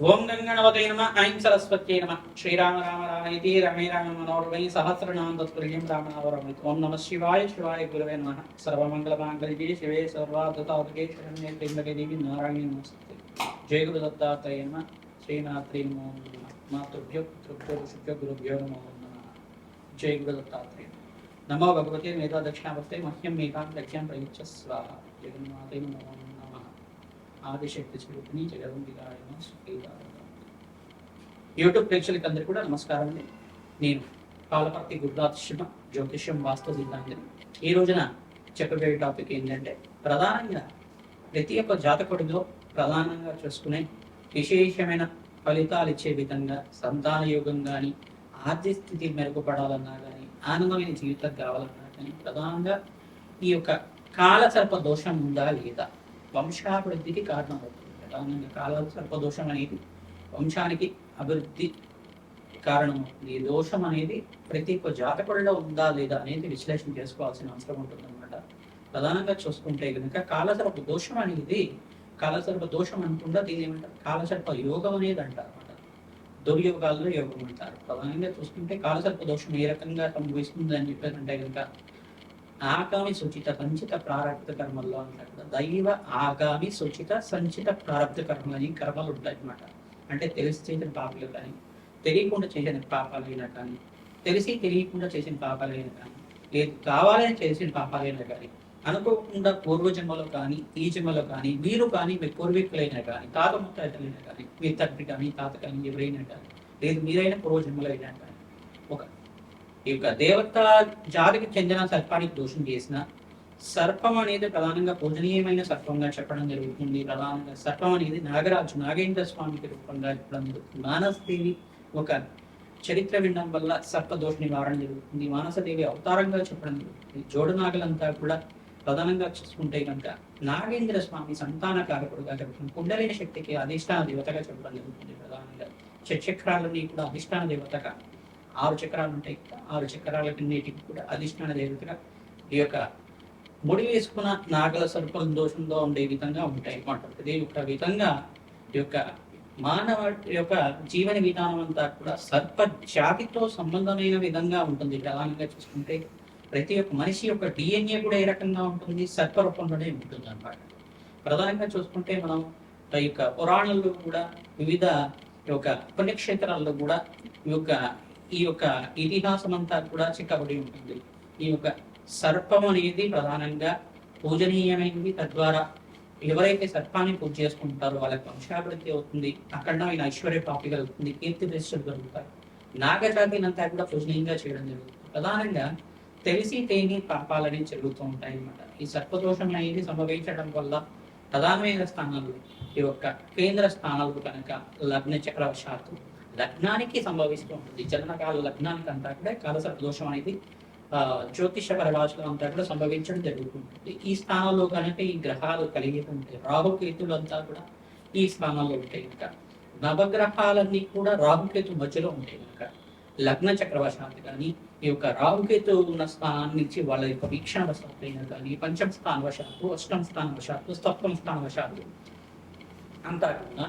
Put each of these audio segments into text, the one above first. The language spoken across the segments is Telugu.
ఓం గంగణవతే నమ ఐం సరస్వత్యై నమ శ్రీరామ రామ రామేతి రమే రామ మనోరమై సహస్రనామ తత్పుల్యం రామనామరమేతి. ఓం నమ శివాయ శివాయ గురవే నమః. సర్వమంగళమాంగళ్యే శివే సర్వార్థసాధకే శరణ్యే త్ర్యంబకే దేవి నారాయణి నమస్తే. జయ గురు దత్తాత్రేయ నమః. శ్రీనాథ్రీ నమో నమః. మాతృభ్యో పితృభ్యో ఋషిభ్యో గురుభ్యో నమో నమః. జయ గురు దత్తాత్రేయ. నమో భగవతే మేధా దక్షిణావర్తే మహ్యం మేఘాం లక్ష్యం ప్రయుజ్య స్వాహ. జగన్మాతే నమో నమః. ఆదిశక్తి స్వరూపిణి జగదంబికాయ యూట్యూబ్ ప్రేక్షకులకి అందరికీ కూడా నమస్కారం అండి. నేను పాలపర్తి గురుదాశిమ జ్యోతిష్యం వాస్తు సిద్ధాంతిని. ఈ రోజున చెప్పబోయే టాపిక్ ఏంటంటే, ప్రధానంగా ప్రతి ఒక్క జాతకుడిలో ప్రధానంగా చూసుకునే విశేషమైన ఫలితాలు ఇచ్చే విధంగా సంతాన యోగం కానీ, ఆర్థిక స్థితి మెరుగుపడాలన్నా కానీ, ఆనందమైన జీవితం కావాలన్నా కానీ, ప్రధానంగా ఈ యొక్క కాలసర్ప దోషం ఉందా లేదా, వంశాభివృద్ధికి కారణమవుతుంది. ప్రధానంగా కాలసర్ప దోషం అనేది వంశానికి అభివృద్ధి కారణమవుతుంది. ఈ దోషం అనేది ప్రతి ఒక్క జాతకుడిలో ఉందా లేదా అనేది విశ్లేషణ చేసుకోవాల్సిన అవసరం ఉంటుంది అనమాట. ప్రధానంగా చూసుకుంటే కనుక కాలసర్ప దోషం అనేది, కాలసర్ప దోషం అనుకుండా దీని ఏమంటారు, కాలసర్ప యోగం అనేది అంటారు అనమాట. దుర్యోగాల్లో యోగం అంటారు. ప్రధానంగా చూసుకుంటే కాలసర్ప దోషం ఏ రకంగా సంభవిస్తుంది అని చెప్పారంటే కనుక, ఆగామి సుచిత సంచిత ప్రారంభ కర్మల్లో అంటారు కదా, దైవ ఆగామి సుచిత సంచిత ప్రారంభ కర్మలు అని కర్మలు ఉంటాయి అన్నమాట. అంటే తెలిసి చేసిన పాపాలు కానీ, తెలియకుండా చేసిన పాపాలైనా కానీ, తెలిసి తెలియకుండా చేసిన పాపాలైనా కానీ, లేదు కావాలని చేసిన పాపాలైనా కానీ, అనుకోకుండా పూర్వజన్మలో కానీ, ఈ జన్మలో కానీ, మీరు కానీ, మీ పూర్వీకులైనా కానీ, తాత ముత్తాతలైనా కానీ, మీ తండ్రి కానీ, తాత కానీ, ఎవరైనా కానీ, లేదు మీరైనా పూర్వజన్మలైనా కానీ, ఒక ఈ యొక్క దేవత జాతికి చెందిన సర్పానికి దోషం చేసిన, సర్పం అనేది ప్రధానంగా పూజనీయమైన సర్పంగా చెప్పడం జరుగుతుంది. ప్రధానంగా సర్పం అనేది నాగరాజు నాగేంద్ర స్వామికి రూపంగా చెప్పడం జరుగుతుంది. మానసదేవి ఒక చరిత్ర వినడం వల్ల సర్ప దోష నివారణ జరుగుతుంది. మానసదేవి అవతారంగా చెప్పడం జరుగుతుంది. జోడునాగలంతా కూడా ప్రధానంగా చూసుకుంటే కనుక నాగేంద్ర స్వామి సంతాన కారకుడుగా చెప్పడం, కుండలిన శక్తికి అధిష్టాన దేవతగా చెప్పడం జరుగుతుంది. ప్రధానంగా చక్రాలన్నీ కూడా అధిష్టాన దేవతగా, 6 చక్రాలు ఉంటాయి. 6 చక్రాలన్నిటికి కూడా అధిష్టాన దేవతగా ఈ యొక్క ముడి వేసుకున్న నాగల సర్పల దోషంలో ఉండే విధంగా ఉంటాయి అన్నమాట. ఇదే యొక్క విధంగా ఈ యొక్క మానవ యొక్క జీవన విధానం అంతా కూడా సర్ప జాతితో సంబంధమైన విధంగా ఉంటుంది. ప్రధానంగా చూసుకుంటే ప్రతి ఒక్క మనిషి యొక్క డిఎన్ఏ కూడా ఏ రకంగా ఉంటుంది, సర్ప రూపంలోనే ఉంటుంది అన్నమాట. ప్రధానంగా చూసుకుంటే మనం ఈ యొక్క పురాణాల్లో కూడా, వివిధ యొక్క పుణ్యక్షేత్రాల్లో కూడా ఈ యొక్క ఇతిహాసం అంతా కూడా చిక్కబడి ఉంటుంది. ఈ యొక్క సర్పం అనేది ప్రధానంగా పూజనీయమైనది. తద్వారా ఎవరైతే సర్పాన్ని పూజ చేసుకుంటారో వాళ్ళకి వంశాభివృద్ధి అవుతుంది, అఖండమైన ఐశ్వర్య ప్రాప్తి కలుగుతుంది, కీర్తి ప్రతిష్టలు కలుగుతాయి. నాగజాతిని అంతా కూడా పూజనీయంగా చేయడం జరుగుతుంది. ప్రధానంగా తెలిసి తేని పాపాలని జరుగుతూ ఉంటాయి అన్నమాట. ఈ సర్పదోషం అనేది సంభవించడం వల్ల ప్రధానమైన స్థానాలు, ఈ యొక్క కేంద్ర స్థానాలు కనుక లగ్న చక్రవశాత్తు లగ్నానికి సంభవిస్తూ ఉంటుంది. జననకాల లగ్నానికి అంతా కూడా కాలసర్ప దోషం అనేది జ్యోతిష పరిభాషలో అంతా కూడా సంభవించడం జరుగుతుంటుంది. ఈ స్థానంలో కనుక ఈ గ్రహాలు కలిగి ఉంటాయి. రాహుకేతులు అంతా కూడా ఈ స్థానంలో ఉంటాయి. ఇంకా నవగ్రహాలన్నీ కూడా రాహుకేతు మధ్యలో ఉంటాయి. కనుక లగ్న చక్రవశాత్తు కానీ, ఈ యొక్క రాహుకేతు ఉన్న స్థానాన్ని నుంచి వాళ్ళ యొక్క వీక్షణ వశాత్తు అయినా కానీ, పంచమ స్థాన వశాత్తు, అష్టమ స్థాన వశాత్తు, సప్తమ స్థాన వశాత్తు అంతా కూడా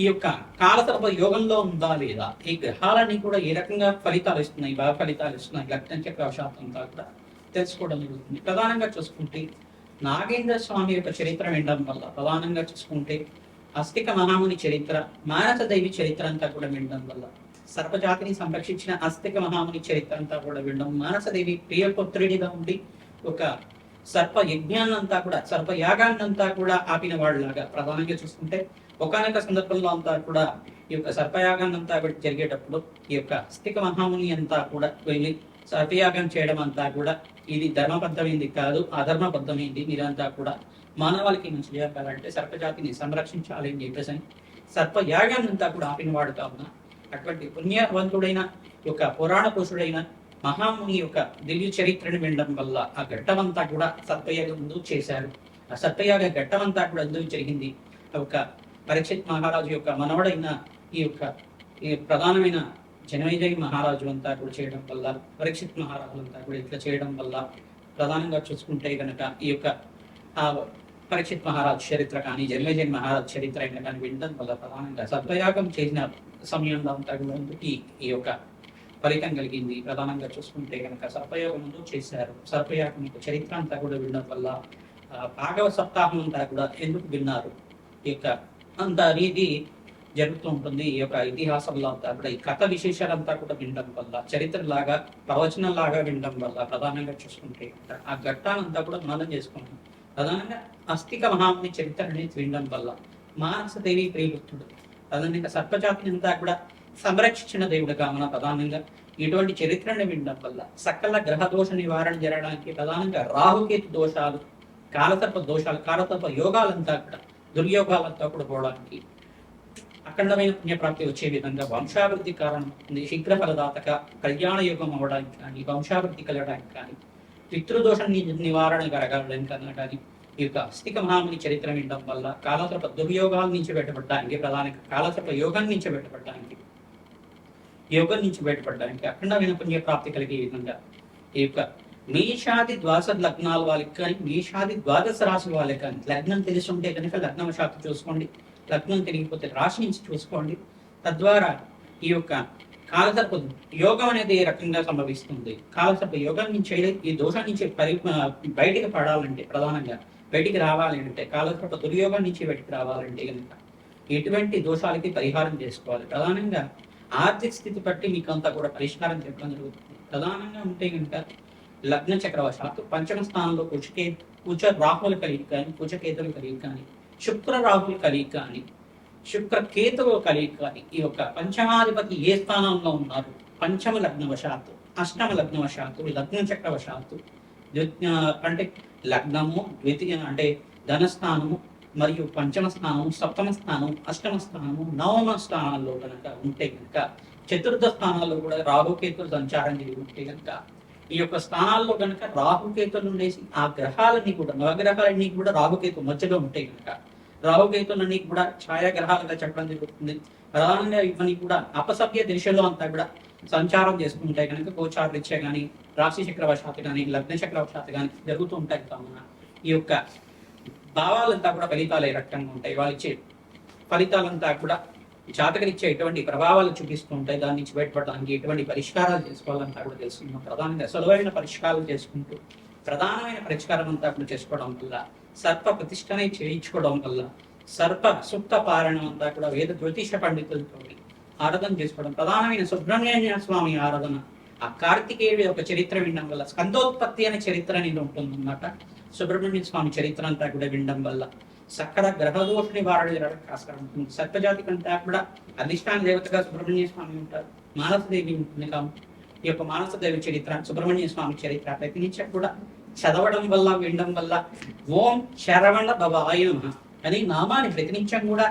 ఈ యొక్క కాలసర్ప యోగంలో ఉందా లేదా, ఈ గ్రహాలన్నీ కూడా ఏ రకంగా ఫలితాలు ఇస్తున్నాయి, బాగా ఫలితాలు ఇస్తున్నాయి, లగ్న చక్రవశాత్తు అంతా కూడా తెలుసుకోవడం జరుగుతుంది. ప్రధానంగా చూసుకుంటే నాగేంద్ర స్వామి యొక్క చరిత్ర వినడం వల్ల, ప్రధానంగా చూసుకుంటే అస్తిక మహాముని చరిత్ర, మానసదేవి చరిత్ర అంతా కూడా వినడం వల్ల, సర్పజాతిని సంరక్షించిన అస్తిక మహాముని చరిత్ర అంతా కూడా వినడం, మానసదేవి ప్రియపుత్రుడిగా ఉండి ఒక సర్ప యజ్ఞాన్నంతా కూడా, సర్ప యాగాన్నంతా కూడా ఆపిన వాళ్ళలాగా, ప్రధానంగా చూసుకుంటే ఒకనొక సందర్భంలో అంతా కూడా ఈ యొక్క సర్పయాగాన్ని అంతా జరిగేటప్పుడు ఈ యొక్క అస్తిక మహాముని అంతా కూడా వెళ్ళి సర్పయాగం చేయడం అంతా కూడా ఇది ధర్మబద్ధమైంది కాదు, అధర్మబద్ధమైంది, మీరంతా కూడా మానవాళికి మంచి చేయాలంటే సర్పజాతిని సంరక్షించాలి అని చెప్పేసి సర్పయాగాన్ని అంతా కూడా ఆపిన వాడు కావున, అటువంటి పుణ్యవంతుడైన యొక్క పురాణ పురుషుడైన మహాముని యొక్క దివ్య చరిత్రను వినడం వల్ల ఆ ఘట్టమంతా కూడా సర్పయాగం ముందు చేశారు. ఆ సర్పయాగ ఘట్టమంతా కూడా ఎందుకు జరిగింది, ఒక పరీక్షిత్ మహారాజు యొక్క మనవడైన ఈ యొక్క ప్రధానమైన జనమేజయ మహారాజు అంతా కూడా చేయడం వల్ల, పరీక్షిత్ మహారాజు అంతా కూడా ఇట్లా చేయడం వల్ల, ప్రధానంగా చూసుకుంటే కనుక ఈ యొక్క పరీక్షిత్ మహారాజ్ చరిత్ర కానీ, జన్మేజన్ మహారాజ్ చరిత్ర అయినా కానీ వినడం వల్ల ప్రధానంగా సర్పయాగం చేసిన సమయంలో అంతా కూడా ఈ యొక్క ఫలితం కలిగింది. ప్రధానంగా చూసుకుంటే కనుక సర్పయోగం ముందు చేశారు. సర్పయాగం యొక్క చరిత్ర అంతా కూడా వినడం వల్ల భాగవ సప్తాహం అంతా కూడా ఎందుకు విన్నారు, ఈ యొక్క అంత అనేది జరుగుతూ ఉంటుంది. ఈ యొక్క ఇతిహాసంలో అంతా కూడా ఈ కథ విశేషాలంతా కూడా వినడం వల్ల, చరిత్రలాగా ప్రవచనంలాగా వినడం వల్ల ప్రధానంగా చూసుకుంటే ఆ ఘట్టాలంతా కూడా మననం చేసుకుంటాం. ప్రధానంగా అస్థిక మహాముని చరిత్ర అనేది వినడం వల్ల మానసదేవి ప్రియభక్తుడు ప్రధానంగా సర్పజాతిని అంతా కూడా సంరక్షించిన దేవుడుగా మన ప్రధానంగా ఇటువంటి చరిత్రను వినడం వల్ల సకల గ్రహ దోష నివారణ జరగడానికి ప్రధానంగా రాహుకేతు దోషాలు, కాలసర్ప దోషాలు, కాలసర్ప యోగాలంతా కూడా దుర్యోగాలంతా కూడా పోవడానికి, అఖండమైన పుణ్యప్రాప్తి వచ్చే విధంగా వంశాభివృద్ధి కారణం ఉంది. శీఘ్ర ఫలదాతక కళ్యాణ యోగం అవ్వడానికి కానీ, వంశాభివృద్ధి కలగడానికి కానీ, పితృదోష నివారణ కలగడానికి కానీ ఈ యొక్క అస్థిక మహాముని చరిత్ర వినడం వల్ల కాలసర్ప దుర్యోగాల నుంచి బయటపడడానికి, ప్రధానంగా కాలసర్ప యోగం నుంచి బయటపడడానికి, యోగం నుంచి బయటపడడానికి, అఖండమైన పుణ్యప్రాప్తి కలిగే విధంగా ఈ యొక్క మేషాది ద్వాదశ లగ్నాల వాళ్ళకి కానీ, మేషాది ద్వాదశ రాశి వాళ్ళకి కానీ లగ్నం తెలిసి ఉంటే కనుక లగ్నం శాతం చూసుకోండి, లగ్నం తెలియకపోతే రాశి నుంచి చూసుకోండి. తద్వారా ఈ యొక్క కాలసర్ప యోగం అనేది ఏ రకంగా సంభవిస్తుంది, కాలసర్ప యోగం నుంచి ఈ దోషం నుంచి బయటికి పడాలంటే, ప్రధానంగా బయటికి రావాలి అంటే, కాలసర్ప దుర్యోగం నుంచి బయటికి రావాలంటే కనుక ఎటువంటి దోషాలకి పరిహారం చేసుకోవాలి. ప్రధానంగా ఆర్థిక స్థితి బట్టి మీకు అంతా కూడా పరిష్కారం చెప్పడం జరుగుతుంది. ప్రధానంగా ఉంటే కనుక లగ్న చక్రవశాత్తు పంచమ స్థానంలో కుచ రాహుల కలిగి కానీ, కుచకేతులు కలిగి కానీ, శుక్ర రాహుల కలిగి కానీ, శుక్ర కేతువు కలిగి కానీ, ఈ యొక్క పంచమాధిపతి ఏ స్థానంలో ఉన్నారు, పంచమ లగ్నవశాత్తు, అష్టమ లగ్నవశాత్తు, లగ్న చక్రవశాత్తు అంటే లగ్నము ద్వితీయ అంటే ధనస్థానము మరియు పంచమ స్థానం, సప్తమ స్థానం, అష్టమ స్థానము, నవమ స్థానాల్లో కనుక ఉంటే కనుక, చతుర్థ స్థానాల్లో కూడా రాహుకేతులు సంచారం జరిగి ఉంటే కనుక, ఈ యొక్క స్థానాల్లో కనుక రాహుకేతులు ఉండేసి ఆ గ్రహాలన్నీ కూడా నవగ్రహాలన్నీ కూడా రాహుకేతు మధ్యలో ఉంటే కనుక, రాహుకేతులన్నీ కూడా ఛాయాగ్రహాలుగా చెప్పడం జరుగుతుంది. ప్రధానంగా ఇవన్నీ కూడా అపసవ్య దిశలో అంతా కూడా సంచారం చేసుకుంటాయి కనుక గోచారరీత్యా కానీ, రాశి చక్రవశాత్తు కానీ, లగ్న చక్రవశాత్తు కానీ జరుగుతూ ఉంటాయి కావున ఈ యొక్క భావాలంతా కూడా ఫలితాలు ఏ రకంగా ఉంటాయి, వాళ్ళు ఇచ్చే ఫలితాలంతా కూడా జాతకరీత్యా ఎటువంటి ప్రభావాలు చూపిస్తూ ఉంటాయి. దాని నుంచి బయటపడడానికి ఎటువంటి పరిష్కారాలు చేసుకోవాలంతా కూడా తెలుసుకుంటాం. ప్రధానంగా సులభమైన పరిష్కారాలు చేసుకుంటూ ప్రధానమైన పరిష్కారం అంతా కూడా చేసుకోవడం వల్ల, సర్ప ప్రతిష్టనే చేయించుకోవడం వల్ల, సర్ప సుప్త పారాయణం అంతా కూడా వేద జ్యోతిష పండితులతో ఆరాధన చేసుకోవడం, ప్రధానమైన సుబ్రహ్మణ్య స్వామి ఆరాధన, ఆ కార్తికేయుడి యొక్క చరిత్ర వినడం వల్ల స్కందోత్పత్తి అనే చరిత్ర అనేది ఉంటుంది అన్నమాట. సుబ్రహ్మణ్య స్వామి చరిత్ర అంతా కూడా వినడం వల్ల సకల గ్రహదోష నివారణ జరగడానికి ఆస్కారం ఉంటుంది. సర్పజాతి కంటే కూడా అధిష్టాన దేవతగా సుబ్రహ్మణ్య స్వామి ఉంటారు, మానసదేవి ఉంటుంది. కాబట్టి ఈ యొక్క మానసదేవి చరిత్ర, సుబ్రహ్మణ్య స్వామి చరిత్ర ప్రతి నిత్యం కూడా చదవడం వల్ల, వినడం వల్ల ఓం శరవణ భవాయ నమః అని నామాన్ని ప్రతినిత్యం కూడా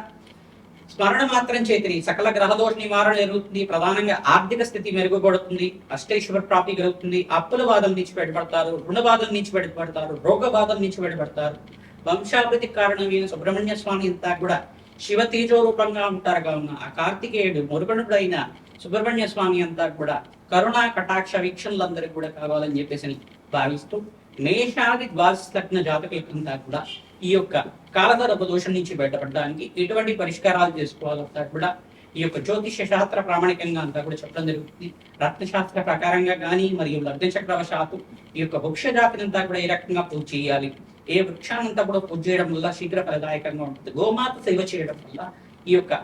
స్మరణ మాత్రం చేతిని సకల గ్రహదోష నివారణ జరుగుతుంది. ప్రధానంగా ఆర్థిక స్థితి మెరుగుపడుతుంది, అష్టైశ్వర ప్రాప్తి కలుగుతుంది, అప్పుల బాధల నుంచి బయటపడతారు, రుణ బాధల నుంచి బయటపడతారు, రోగ బాధల నుంచి బయటపడతారు. వంశాభివృద్ధి కారణమైన సుబ్రహ్మణ్య స్వామి అంతా కూడా శివ తేజో రూపంగా ఉంటారు కావున ఆ కార్తికేయుడు మురుగనుడైన సుబ్రహ్మణ్య స్వామి అంతా కూడా కరుణా కటాక్ష వీక్షణలందరికీ కూడా కావాలని చెప్పేసి భావిస్తూ మేషాది ద్వాదశ లగ్న జాతకులకంతా కూడా ఈ యొక్క కాలసర్ప దోషం నుంచి బయటపడడానికి ఎటువంటి పరిష్కారాలు చేసుకోవాలంతా కూడా ఈ యొక్క జ్యోతిష శాస్త్ర ప్రామాణికంగా అంతా కూడా చెప్పడం జరుగుతుంది. రత్నశాస్త్ర ప్రకారంగా కానీ మరియు లగ్న చక్రవశాత్తు ఈ యొక్క వృక్ష జాతిని అంతా కూడా ఏ రకంగా పూజ చేయాలి, ఏ వృక్షానంతా కూడా పూజ చేయడం వల్ల శీఘ్ర ఫలదాయకంగా ఉంటుంది, గోమాత సేవ చేయడం వల్ల ఈ యొక్క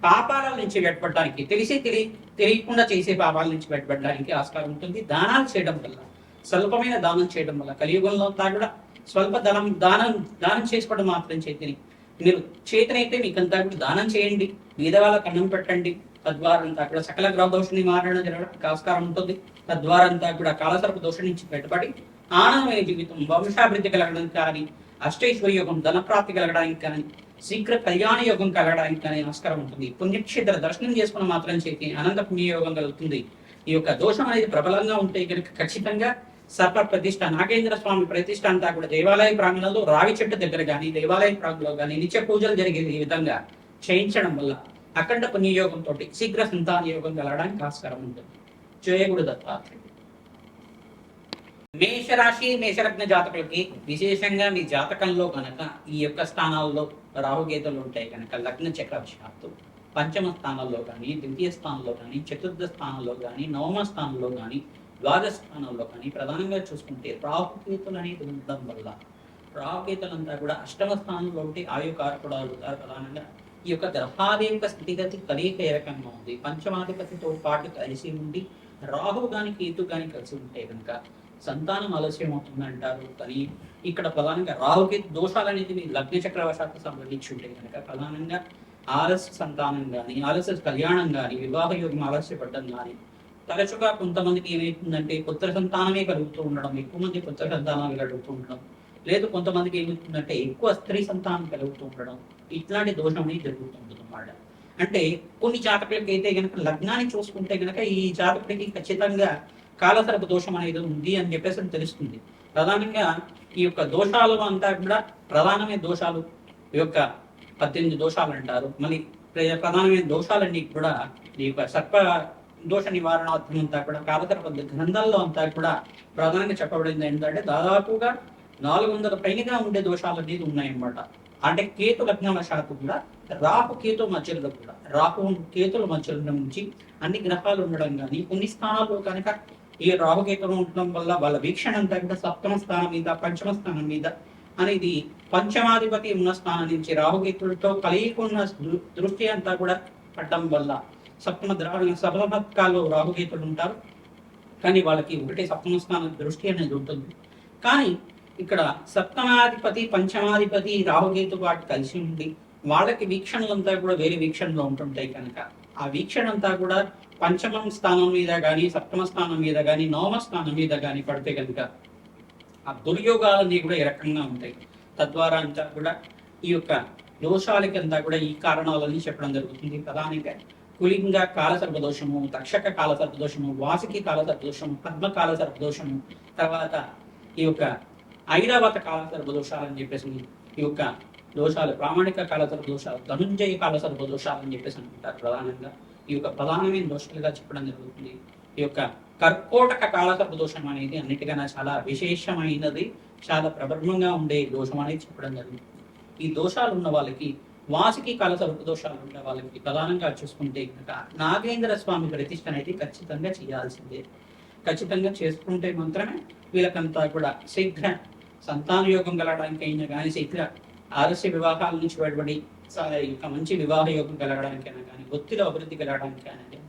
పాపాల నుంచి బయటపడడానికి, తెలియకుండా చేసే పాపాల నుంచి బయటపడడానికి ఆస్కారం ఉంటుంది. దానాలు చేయడం వల్ల, స్వల్పమైన దానం చేయడం వల్ల, కలియుగంలో అంతా కూడా స్వల్ప దానం చేసుకోవడం మాత్రం చేతిని మీరు చేతనైతే మీకంతా కూడా దానం చేయండి, బీదవాళ్ళకి అన్నం పెట్టండి. తద్వారా అంతా కూడా సకల గ్రహ దోష నివారణ జరగడానికి ఆస్కారం ఉంటుంది. తద్వారా అంతా కూడా కాలసర్ప దోషం నుంచి బయటపడి ఆనందమైన జీవితం, వంశాభివృద్ధి కలగడానికి కానీ, అష్టైశ్వర్య యోగం, ధనప్రాప్తి కలగడానికి కానీ, శీఘ్ర కళ్యాణ యోగం కలగడానికి కానీ ఆస్కారం ఉంటుంది. పుణ్యక్షేత్ర దర్శనం చేసుకున్న మాత్రం చేతి అనంత పుణ్యయోగం కలుగుతుంది. ఈ యొక్క దోషం అనేది ప్రబలంగా ఉంటే కనుక ఖచ్చితంగా సర్ప ప్రతిష్ట, నాగేంద్ర స్వామి ప్రతిష్ట అంతా కూడా దేవాలయ ప్రాంగణంలో రావి చెట్టు దగ్గర కానీ, దేవాలయ ప్రాంగణంలో కానీ నిత్య పూజలు జరిగే ఈ విధంగా చేయించడం వల్ల అఖండ పుణ్యయోగంతో శీఘ్ర సంతాన యోగం కలగడానికి ఆస్కారం ఉంటుంది. జయ గురు దత్తాత్రేయ. మేషరాశి మేషలగ్న జాతకులకి విశేషంగా మీ జాతకంలో కనుక ఈ యొక్క స్థానాల్లో రాహుకేతులు ఉంటాయి కనుక లగ్న చక్రవశాత్తు పంచమ స్థానంలో కానీ ద్వితీయ స్థానంలో కానీ చతుర్థ స్థానంలో కానీ నవమ స్థానంలో కానీ ద్వాదశ స్థానంలో కానీ ప్రధానంగా చూసుకుంటే రాహుకేతులు అనేది ఉండడం వల్ల రాహుకేతులంతా కూడా అష్టమ స్థానంలో ఉంటే ఆయుకారకుడు అవుతారు. ప్రధానంగా ఈ యొక్క గ్రహాల యొక్క స్థితిగతి కలయిక ఏ రకంగా ఉంది, పంచమాధిపతితో పాటు కలిసి ఉండి రాహు గాని కేతు గాని కలిసి ఉంటే కనుక సంతానం ఆలస్యం అవుతుంది అంటారు. కానీ ఇక్కడ ప్రధానంగా రాహుకేతు దోషాలు అనేది లగ్న చక్రవశాత్తు సంబంధించి ఉంటే కనుక ప్రధానంగా ఆలస్య సంతానం కానీ ఆలస్య కళ్యాణం కానీ వివాహ యోగం ఆలస్యపడడం కానీ తరచుగా కొంతమందికి ఏమవుతుందంటే పుత్ర సంతానమే కలుగుతూ ఉండడం, ఎక్కువ మంది పుత్ర సంతానాలు కలుగుతూ ఉండడం, లేదు కొంతమందికి ఏమవుతుందంటే ఎక్కువ స్త్రీ సంతానం కలుగుతూ ఉండడం, ఇట్లాంటి దోషం అనేది జరుగుతుంటుంది అన్నమాట. అంటే కొన్ని జాతకులకి అయితే గనక లగ్నాన్ని చూసుకుంటే గనక ఈ జాతకుడికి ఖచ్చితంగా కాలసర్ప దోషం అనేది ఉంది అని చెప్పేసి తెలుస్తుంది. ప్రధానంగా ఈ యొక్క దోషాలు అంతా కూడా ప్రధానమైన దోషాలు ఈ యొక్క 18 దోషాలు అంటారు. మళ్ళీ ప్రధానమైన దోషాలన్నీ కూడా ఈ యొక్క సర్ప దోష నివారణార్థం అంతా కూడా కాలసర్ప గ్రంథాల్లో అంతా కూడా ప్రధానంగా చెప్పబడింది ఏంటంటే దాదాపుగా 400 పైగా ఉండే దోషాలు అనేది ఉన్నాయన్నమాట. అంటే కేతు లగ్నవశాత్తు కూడా రాహు కేతు మధ్యలో కూడా రాహు కేతుల మధ్యలో నుంచి అన్ని గ్రహాలు ఉండడం కానీ కొన్ని స్థానాల్లో కనుక ఈ రాహుకేతులు ఉండడం వల్ల వాళ్ళ వీక్షణ అంతా కూడా సప్తమ స్థానం మీద పంచమ స్థానం మీద అనేది పంచమాధిపతి ఉన్న స్థానం నుంచి రాహుకేతులతో కలిగికున్న దృష్టి అంతా కూడా పడడం వల్ల సప్తమత్కాల్లో రాహుకేతులు ఉంటారు. కానీ వాళ్ళకి ఒకటే సప్తమ స్థానం దృష్టి అనేది ఉంటుంది. కానీ ఇక్కడ సప్తమాధిపతి పంచమాధిపతి రాహుకేతు పాటు కలిసి ఉండి వాళ్ళకి వీక్షణలంతా కూడా వేరే వీక్షణలో ఉంటుంటాయి కనుక ఆ వీక్షణ అంతా కూడా పంచమ స్థానం మీద కానీ సప్తమ స్థానం మీద కానీ నవమ స్థానం మీద కానీ పడితే కనుక ఆ దుర్యోగాలన్నీ కూడా ఈ రకంగా ఉంటాయి. తద్వారా అంతా కూడా ఈ యొక్క దోషాలకి అంతా కూడా ఈ కారణాలన్నీ చెప్పడం జరుగుతుంది. ప్రధానంగా కులింగ కాలసర్పదోషము, తక్షక కాలసర్పదోషము, వాసికి కాలసర్పదోషము, పద్మ కాలసర్పదోషము, తర్వాత ఈ యొక్క ఐరావత కాలసర్ప దోషాలు అని చెప్పేసి ఈ యొక్క దోషాలు ప్రామాణిక కాలసర్ప దోషాలు, ధనుంజయ కాలసర్ప దోషాలు అని చెప్పేసి అనుకుంటారు. ప్రధానంగా ఈ యొక్క ప్రధానమైన దోషాలుగా చెప్పడం జరుగుతుంది. ఈ యొక్క కర్కోటక కాలసర్ప దోషం అనేది అన్నిటికన్నా చాలా విశేషమైనది, చాలా ప్రబలంగా ఉండే దోషం అనేది చెప్పడం జరుగుతుంది. ఈ దోషాలు ఉన్న వాళ్ళకి వాసికి కాలసర్ప దోషాలు ఉన్న వాళ్ళకి ప్రధానంగా చూసుకుంటే కనుక నాగేంద్ర స్వామి ప్రతిష్ట అనేది ఖచ్చితంగా చేయాల్సిందే. ఖచ్చితంగా చేసుకుంటే మాత్రమే వీళ్ళకంతా కూడా శీఘ్ర సంతాన యోగం కలగడానికి అయినా కానీ శీఘ్ర ఆలస్య వివాహాల నుంచి బయటపడి ఇంకా మంచి వివాహ యోగం కలగడానికైనా కానీ ఒత్తిడి అభివృద్ధి కలగడానికైనా కానీ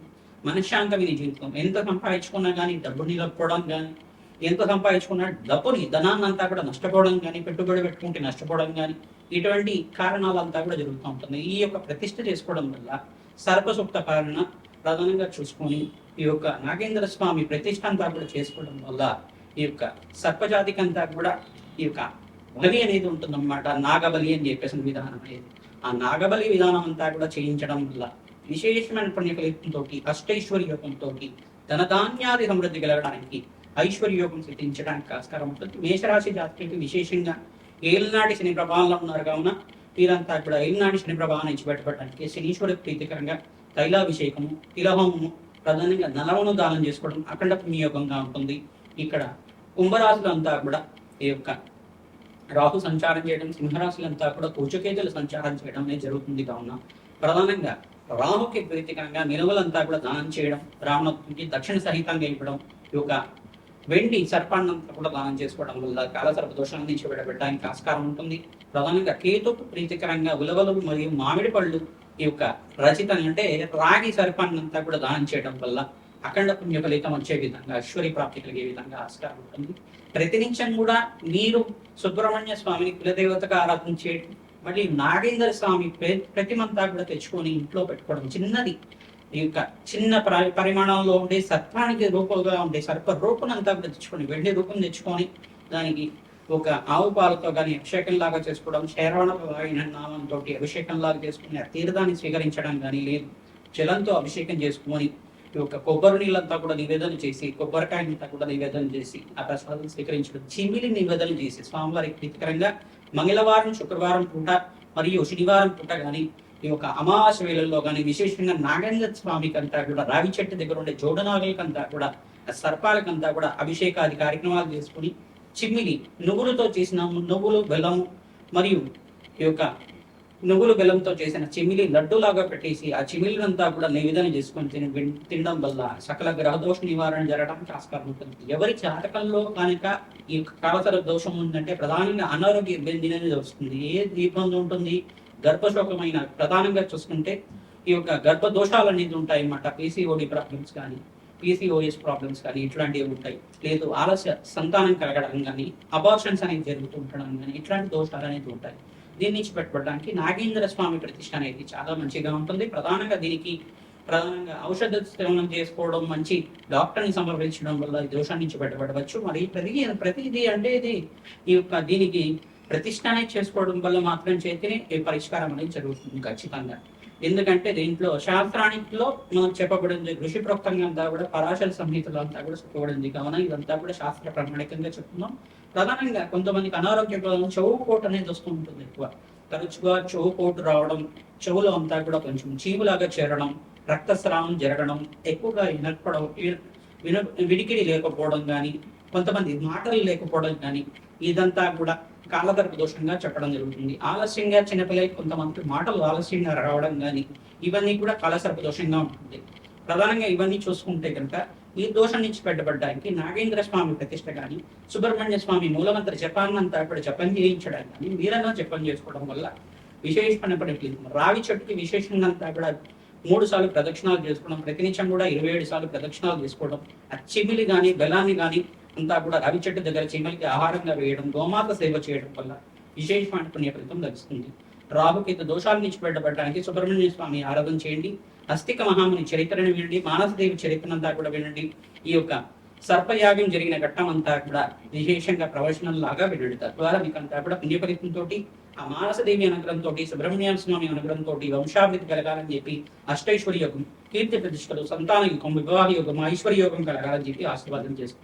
మనశ్శాంతమైన జీవితం ఎంత సంపాదించుకున్నా కానీ డబ్బు నిలబడడం కానీ ఎంత సంపాదించుకున్నా ధనాన్ని అంతా కూడా నష్టపోవడం కానీ పెట్టుబడి పెట్టుకుంటే నష్టపోవడం కానీ ఇటువంటి కారణాలంతా కూడా జరుగుతూ ఉంటుంది. ఈ యొక్క ప్రతిష్ఠ చేసుకోవడం వల్ల సర్పసూక్త పాలన ప్రధానంగా చూసుకొని ఈ యొక్క నాగేంద్ర స్వామి ప్రతిష్ఠ అంతా కూడా చేసుకోవడం వల్ల ఈ యొక్క సర్పజాతికి అంతా కూడా ఈ యొక్క బలి అనేది ఉంటుందన్నమాట. నాగబలి అని చెప్పేసిన విధానం అనేది ఆ నాగబలి విధానం అంతా కూడా చేయించడం వల్ల విశేషమైన పుణ్యఫలితంతో అష్టైశ్వర్య యోగంతో ధనధాన్యాది సమృద్ధి కలగడానికి ఐశ్వర్య యోగం సిద్ధించడానికి ఆస్కారం ఉంటుంది. మేషరాశి జాతకులకి విశేషంగా ఏలినాటి శని ప్రభావంలో ఉన్నారు కావున వీరంతా కూడా ఏలినాటి శని ప్రభావం నుంచి బయటపడడానికి శనీశ్వరి ప్రీతికరంగా తైలాభిషేకము, తిలహోమము, ప్రధానంగా నలవను దానం చేసుకోవడం అఖండ పుణ్యయోగంగా ఉంటుంది. ఇక్కడ కుంభరాశులు అంతా కూడా ఈ యొక్క రాహు సంచారం చేయడం, సింహరాశులంతా కూడా కుజకేతులు సంచారం చేయడం అనేది జరుగుతుంది. కావున ప్రధానంగా రాహుకి ప్రీతికరంగా నిలువలంతా కూడా దానం చేయడం, రావణకి దక్షిణ సహితంగా ఇవ్వడం, ఈ యొక్క వెండి సర్పాన్నంతా కూడా దానం చేసుకోవడం వల్ల కాలసర్ప దోషాల నుంచి విడబెట్టడానికి ఆస్కారం ఉంటుంది. ప్రధానంగా కేతుకు ప్రీతికరంగా ఉలవలు మరియు మామిడి పళ్ళు ఈ యొక్క రచితం అంటే రాగి సర్పాన్నంతా కూడా దానం చేయడం వల్ల అఖండ పుణ్య ఫలితం వచ్చే విధంగా ఐశ్వర్య ప్రాప్తి కలిగే విధంగా ఆస్కారం ఉంటుంది. ప్రతినిత్యం కూడా మీరు సుబ్రహ్మణ్య స్వామిని కులదేవతగా ఆరాధన చేయడం, మళ్ళీ నాగేంద్ర స్వామి ప్రతిమంతా కూడా తెచ్చుకొని ఇంట్లో పెట్టుకోవడం, చిన్నది ఈ యొక్క చిన్న పరిమాణంలో ఉండే సర్పానికి రూపంగా ఉండే సర్ప రూపనంతా కూడా తెచ్చుకొని వెండి రూపం తెచ్చుకొని దానికి ఒక ఆవు పాలతో కానీ అభిషేకం లాగా చేసుకోవడం, శరవణ నామంతో అభిషేకం లాగా చేసుకుని ఆ తీర్థాన్ని స్వీకరించడం కానీ లేదు జలంతో అభిషేకం చేసుకొని ఈ యొక్క కొబ్బరి నీళ్ళంతా కూడా నివేదన చేసి కొబ్బరికాయనంతా కూడా నివేదన చేసి ఆ ప్రసాదం స్వీకరించడం, చిమిలి నివేదన చేసి స్వామివారికి ప్రీతికరంగా మంగళవారం శుక్రవారం పూట మరియు శనివారం పూట కానీ ఈ యొక్క అమావాస్య వేళల్లో కానీ విశేషంగా నాగేంద్ర స్వామికి అంతా కూడా రావి చెట్టు దగ్గర ఉండే జోడనాగులకంతా కూడా ఆ సర్పాలకంతా కూడా అభిషేకాది కార్యక్రమాలు చేసుకుని చిమ్మిలి నువ్వులతో చేసిన నువ్వులు బెల్లం మరియు ఈ యొక్క నువ్వులు బెల్లంతో చేసిన చిమిలి లడ్డూలాగా పెట్టేసి ఆ చిమిలినంతా కూడా నివేదన చేసుకొని తినడం వల్ల సకల గ్రహదోష నివారణ జరగడానికి ఆస్కారం ఉంటుంది. ఎవరి జాతకంలో కనుక ఈ కాలసర దోషం ఉందంటే ప్రధానంగా అనారోగ్య ఇబ్బంది అనేది వస్తుంది. ఏ ఇబ్బంది ఉంటుంది? గర్భశోకమైన ప్రధానంగా చూసుకుంటే ఈ యొక్క గర్భ దోషాలు అనేది ఉంటాయి అన్నమాట. పీసీఓడి ప్రాబ్లమ్స్ కానీ పీసీఓఎస్ ప్రాబ్లమ్స్ కానీ ఇట్లాంటివి ఉంటాయి. లేదు ఆలస్య సంతానం కలగడం కానీ అబార్షన్స్ అనేది జరుగుతూ ఉండడం కానీ ఇట్లాంటి దోషాలు అనేది ఉంటాయి. దీని నుంచి పెట్టబడడానికి నాగేంద్ర స్వామి ప్రతిష్ట అనేది చాలా మంచిగా ఉంటుంది. ప్రధానంగా ఔషధ సేవనం చేసుకోవడం, మంచి డాక్టర్ని సంప్రదించడం వల్ల ఈ దోషం నుంచి బయటపడవచ్చు. మరి ప్రతిదీ అంటే దీనికి ప్రతిష్ట అనేది చేసుకోవడం వల్ల మాత్రం చేతిని ఈ పరిష్కారం అనేది జరుగుతుంది ఖచ్చితంగా. ఎందుకంటే దీంట్లో శాస్త్రానికిలో మనం చెప్పబడింది, ఋషి ప్రోక్తంగా అంతా కూడా పరాశర సంహితలో అంతా కూడా చెప్పబడింది. కావున ఇదంతా కూడా శాస్త్ర ప్రామాణికంగా చెప్తున్నాం. ప్రధానంగా కొంతమందికి అనారోగ్య చెవు పోటు అనేది వస్తూ ఉంటుంది. ఎక్కువ తరచుగా చెవు పోటు రావడం, చెవులో అంతా కూడా కొంచెం చీములాగా చేరడం, రక్తస్రావం జరగడం, ఎక్కువగా విడికిడి లేకపోవడం కానీ, కొంతమంది మాటలు లేకపోవడం కానీ, ఇదంతా కూడా కాలదర్ప దోషంగా చెప్పడం జరుగుతుంది. ఆలస్యంగా చిన్నపిల్లలకి కొంతమంది మాటలు ఆలస్యంగా రావడం కానీ ఇవన్నీ కూడా కాలసర్ప దోషంగా ఉంటుంది. ప్రధానంగా ఇవన్నీ చూసుకుంటే కనుక ఈ దోషం నుంచి బయటపడడానికి నాగేంద్ర స్వామి ప్రతిష్ట కానీ, సుబ్రహ్మణ్య స్వామి మూలమంత్ర జపాన్నంతా కూడా జపం చేయించడం కానీ, వీరంగా జపం చేసుకోవడం వల్ల విశేషమైన ఫలితం. రావి చెట్టుకి విశేషంగా అంతా కూడా 3 సార్లు ప్రదక్షిణాలు చేసుకోవడం, ప్రతినిత్యం కూడా 27 సార్లు ప్రదక్షిణాలు చేసుకోవడం, ఆ చిమిలి కానీ బెల్లాన్ని కానీ అంతా కూడా రావి చెట్టు దగ్గర చిమిలికి ఆహారంగా వేయడం, గోమాత సేవ చేయడం వల్ల విశేషమైన పుణ్య ఫలితం లభిస్తుంది. రాహుకేతు దోషాల నుంచి బయటపడడానికి సుబ్రహ్మణ్య స్వామి ఆరాధన చేయండి. అస్తిక మహాముని చరిత్రను వినండి, మానసదేవి చరిత్రనంతా కూడా వినండి. ఈ యొక్క సర్పయాగం జరిగిన ఘట్టం అంతా కూడా విశేషంగా ప్రవచనం లాగా వినండి. తద్వారా మీకు అంతా కూడా పుణ్య ఫలితంతో, ఆ మానసదేవి అనుగ్రహంతో, సుబ్రహ్మణ్య స్వామి అనుగ్రహంతో వంశాభివృద్ధి కలగాలని చెప్పి, అష్టైశ్వర్య యోగం, కీర్తి ప్రతిష్టలు, సంతాన యోగం, వివాహ యోగం, ఐశ్వర్య యోగం కలగాలని చెప్పి ఆశీర్వాదం చేసుకుంటాం.